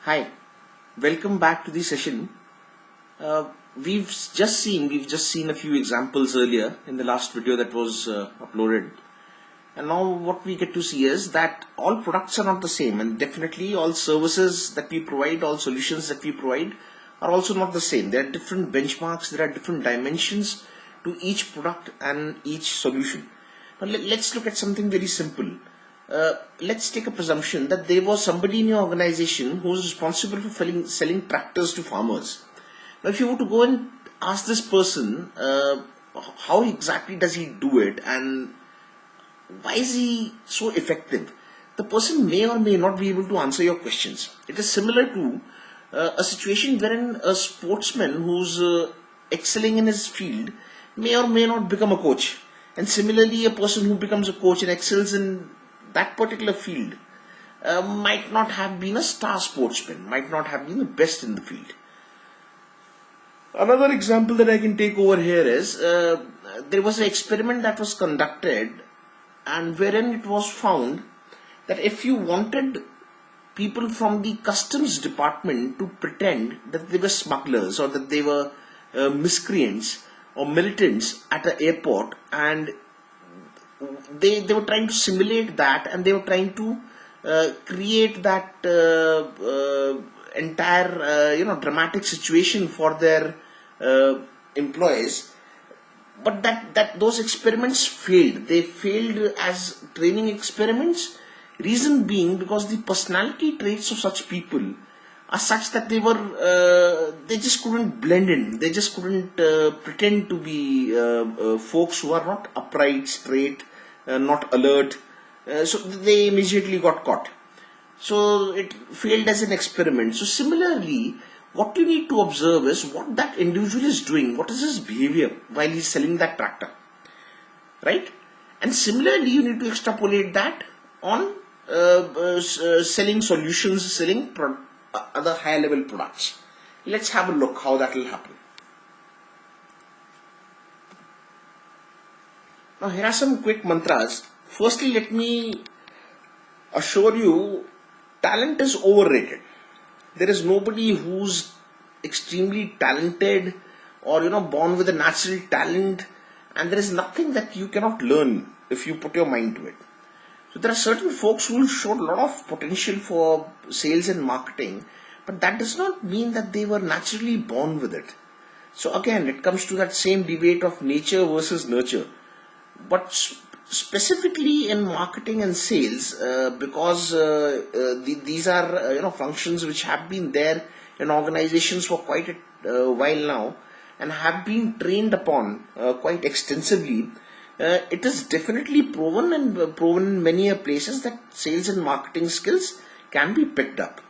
Hi, welcome back to the session. Uh, we've just seen a few examples earlier in the last video that was uploaded, and now what we get to see is that all products are not the same, and definitely all services that we provide, all solutions that we provide, are also not the same. There are different benchmarks, there are different dimensions to each product and each solution. Now let's look at something very simple. Let's take a presumption that there was somebody in your organization who was responsible for selling tractors to farmers. Now, if you were to go and ask this person, how exactly does he do it and why is he so effective, the person may or may not be able to answer your questions. It is similar to a situation wherein a sportsman who's excelling in his field may or may not become a coach. And similarly, a person who becomes a coach and excels in that particular field might not have been a star sportsman, might not have been the best in the field. Another example that I can take over here is there was an experiment that was conducted, and wherein it was found that if you wanted people from the customs department to pretend that they were smugglers or that they were miscreants or militants at an airport, and they were trying to simulate that, and they were trying to create that entire dramatic situation for their employees, but that those experiments failed. They failed as training experiments. Reason being because the personality traits of such people are such that they just couldn't blend in. They just couldn't pretend to be folks who are not upright, straight, not alert. So they immediately got caught. So it failed as an experiment. So similarly, what you need to observe is what that individual is doing. What is his behavior while he's selling that tractor, right? And similarly, you need to extrapolate that on selling solutions, selling other higher level products. Let's have a look how that will happen. Now here are some quick mantras. Firstly, let me assure you, talent is overrated. There is nobody who's extremely talented or born with a natural talent, and there is nothing that you cannot learn if you put your mind to it. So there are certain folks who will show a lot of potential for sales and marketing, but that does not mean that they were naturally born with it. So again, it comes to that same debate of nature versus nurture. But specifically in marketing and sales, because these are functions which have been there in organizations for quite a while now and have been trained upon quite extensively. It is definitely proven and proven in many places that sales and marketing skills can be picked up.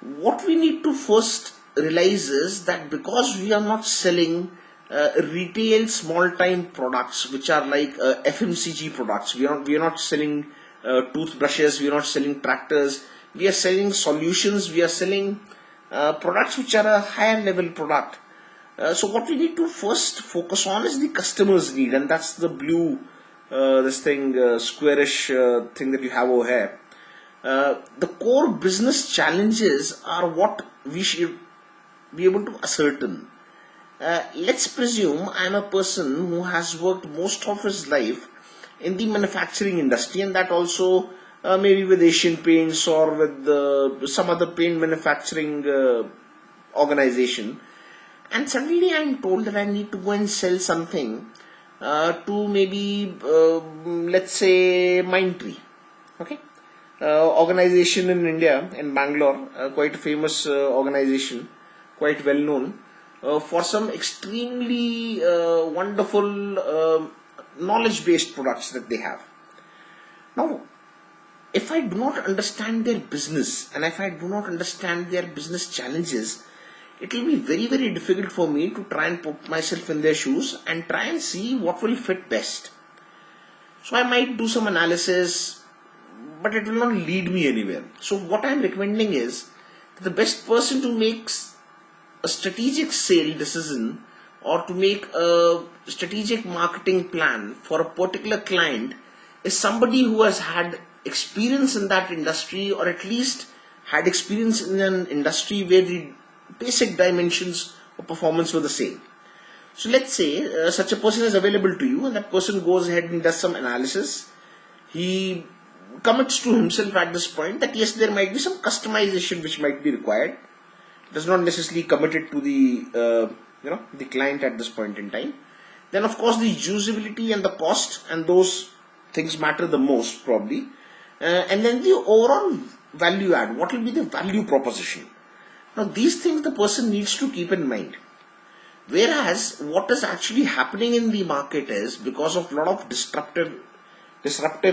What we need to first realize is that because we are not selling retail small time products which are like FMCG products, we are not selling toothbrushes, we are not selling tractors, we are selling solutions, we are selling products which are a higher level product. So what we need to first focus on is the customer's need, and that's the blue squarish thing that you have over here. The core business challenges are what we should be able to ascertain. Let's presume I'm a person who has worked most of his life in the manufacturing industry, and that also maybe with Asian Paints or with some other paint manufacturing organization. And suddenly I'm told that I need to go and sell something to maybe, let's say, Mindtree. Okay? Organization in India, in Bangalore, quite a famous organization, quite well known, for some extremely wonderful knowledge-based products that they have. Now, if I do not understand their business and if I do not understand their business challenges, it will be very, very difficult for me to try and put myself in their shoes and try and see what will fit best. So I might do some analysis, but it will not lead me anywhere. So what I am recommending is that the best person to make a strategic sale decision or to make a strategic marketing plan for a particular client is somebody who has had experience in that industry, or at least had experience in an industry where the basic dimensions of performance were the same. So let's say such a person is available to you, and that person goes ahead and does some analysis. He commits to himself at this point that yes, there might be some customization which might be required. Does not necessarily commit it to the client at this point in time. Then of course the usability and the cost and those things matter the most probably. And then the overall value add. What will be the value proposition? Now these things the person needs to keep in mind. Whereas what is actually happening in the market is, because of a lot of disruptive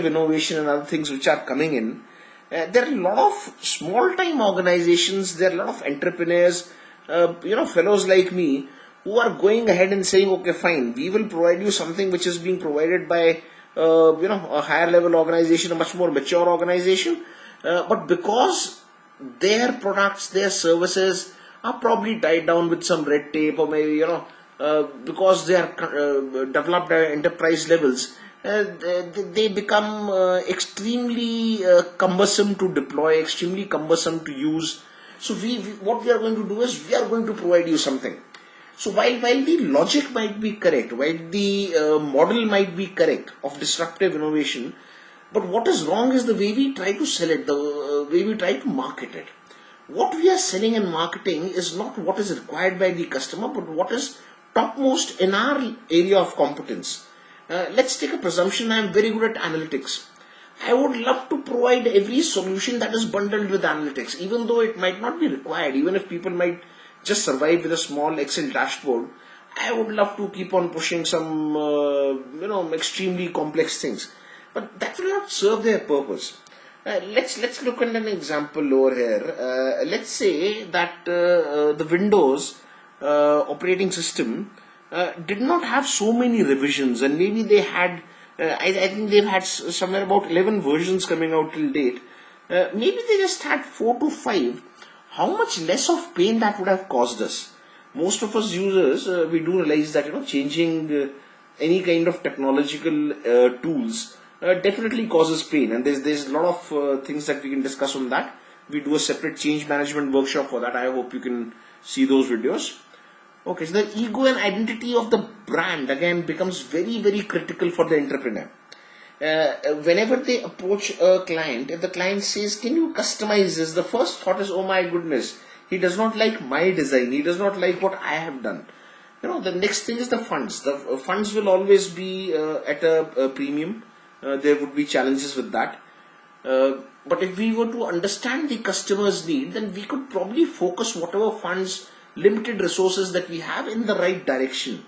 innovation and other things which are coming in, there are a lot of small time organizations, there are a lot of entrepreneurs, fellows like me who are going ahead and saying, okay, fine, we will provide you something which is being provided by a higher level organization, a much more mature organization, but because their products, their services are probably tied down with some red tape, or maybe because they are developed at enterprise levels, they become extremely cumbersome to deploy, extremely cumbersome to use. So what we are going to do is we are going to provide you something. So while the logic might be correct, while the model might be correct of disruptive innovation, but what is wrong is the way we try to sell it, the way we try to market it. What we are selling and marketing is not what is required by the customer, but what is topmost in our area of competence. Let's take a presumption I am very good at analytics. I would love to provide every solution that is bundled with analytics, even though it might not be required, even if people might just survive with a small Excel dashboard. I would love to keep on pushing some, extremely complex things, but that will not serve their purpose. Let's look at an example over here. Let's say that the Windows operating system did not have so many revisions, and maybe they had, I think they've had somewhere about 11 versions coming out till date. Maybe they just had 4 to 5. How much less of pain that would have caused us? Most of us users, we do realize that changing any kind of technological tools definitely causes pain, and there's a lot of things that we can discuss on that. We do a separate change management workshop for that. I hope you can see those videos. Okay, so the ego and identity of the brand again becomes very, very critical for the entrepreneur. Whenever they approach a client, if the client says, can you customize this, the first thought is, oh my goodness, he does not like my design, he does not like what I have done. The next thing is the funds. The funds will always be at a premium. There would be challenges with that. But if we were to understand the customer's need, then we could probably focus whatever funds, limited resources that we have in the right direction,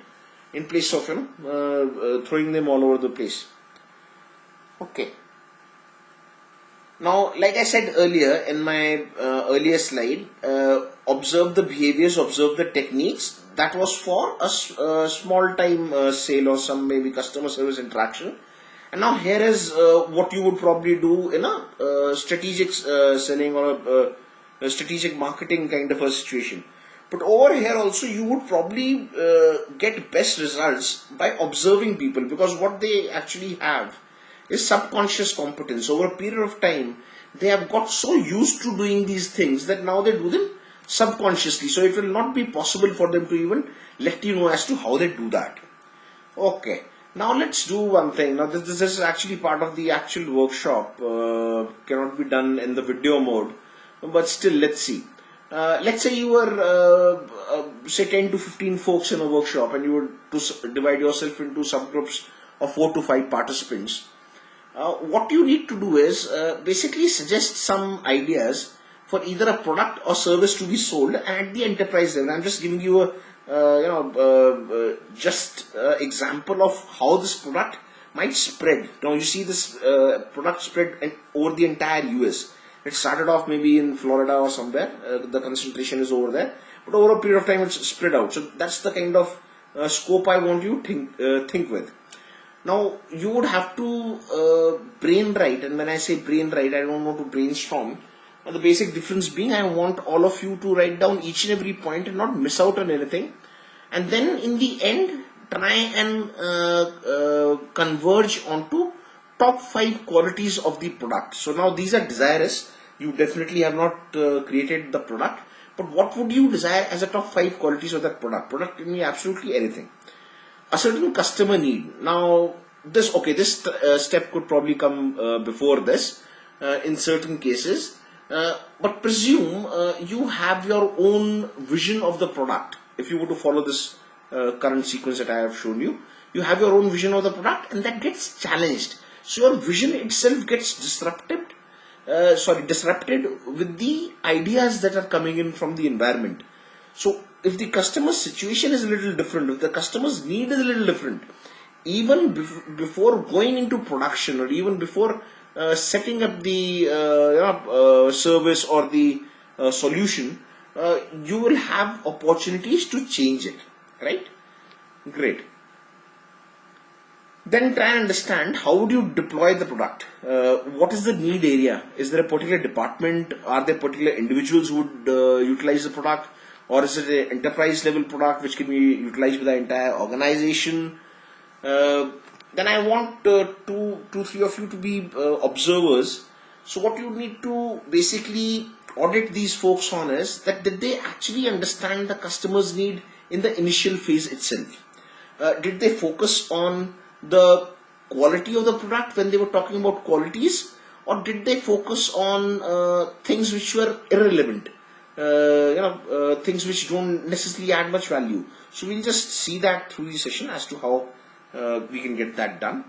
in place of throwing them all over the place. Okay. Now, like I said earlier in my earlier slide, observe the behaviors, observe the techniques. That was for a small time sale or some maybe customer service interaction. And now here is what you would probably do in a strategic selling or a strategic marketing kind of a situation. But over here also you would probably get best results by observing people, because what they actually have is subconscious competence. Over a period of time, they have got so used to doing these things that now they do them subconsciously. So it will not be possible for them to even let you know as to how they do that. Okay. Now let's do one thing. Now this is actually part of the actual workshop. Cannot be done in the video mode, but still let's see. Let's say you were say 10 to 15 folks in a workshop, and you were to divide yourself into subgroups of 4 to 5 participants. What you need to do is basically suggest some ideas for either a product or service to be sold at the enterprise level. I'm just giving you a example of how this product might spread. Now you see this product spread over the entire US. It started off maybe in Florida or somewhere. The concentration is over there, but over a period of time it's spread out. So that's the kind of scope I want you to think with. Now you would have to brainwrite, and when I say brainwrite, I don't want to brainstorm. The basic difference being, I want all of you to write down each and every point and not miss out on anything. And then in the end, try and converge onto top 5 qualities of the product. So now these are desirous. You definitely have not created the product, but what would you desire as a top 5 qualities of that product? Product can be absolutely anything. A certain customer need. Now, this step could probably come before this in certain cases, but presume you have your own vision of the product. If you were to follow this current sequence that I have shown you, you have your own vision of the product, and that gets challenged. So your vision itself gets disrupted with the ideas that are coming in from the environment. So if the customer's situation is a little different, if the customer's need is a little different, even before going into production, or even before setting up the service or the solution, you will have opportunities to change it, right? Great. Then try and understand how would you deploy the product. What is the need area? Is there a particular department? Are there particular individuals who would utilize the product? Or is it an enterprise level product which can be utilized by the entire organization? Then I want three of you to be observers. So what you need to basically audit these folks on is that did they actually understand the customer's need in the initial phase itself? Did they focus on the quality of the product when they were talking about qualities, or did they focus on things which were irrelevant? Things which don't necessarily add much value. So we'll just see that through the session as to how we can get that done.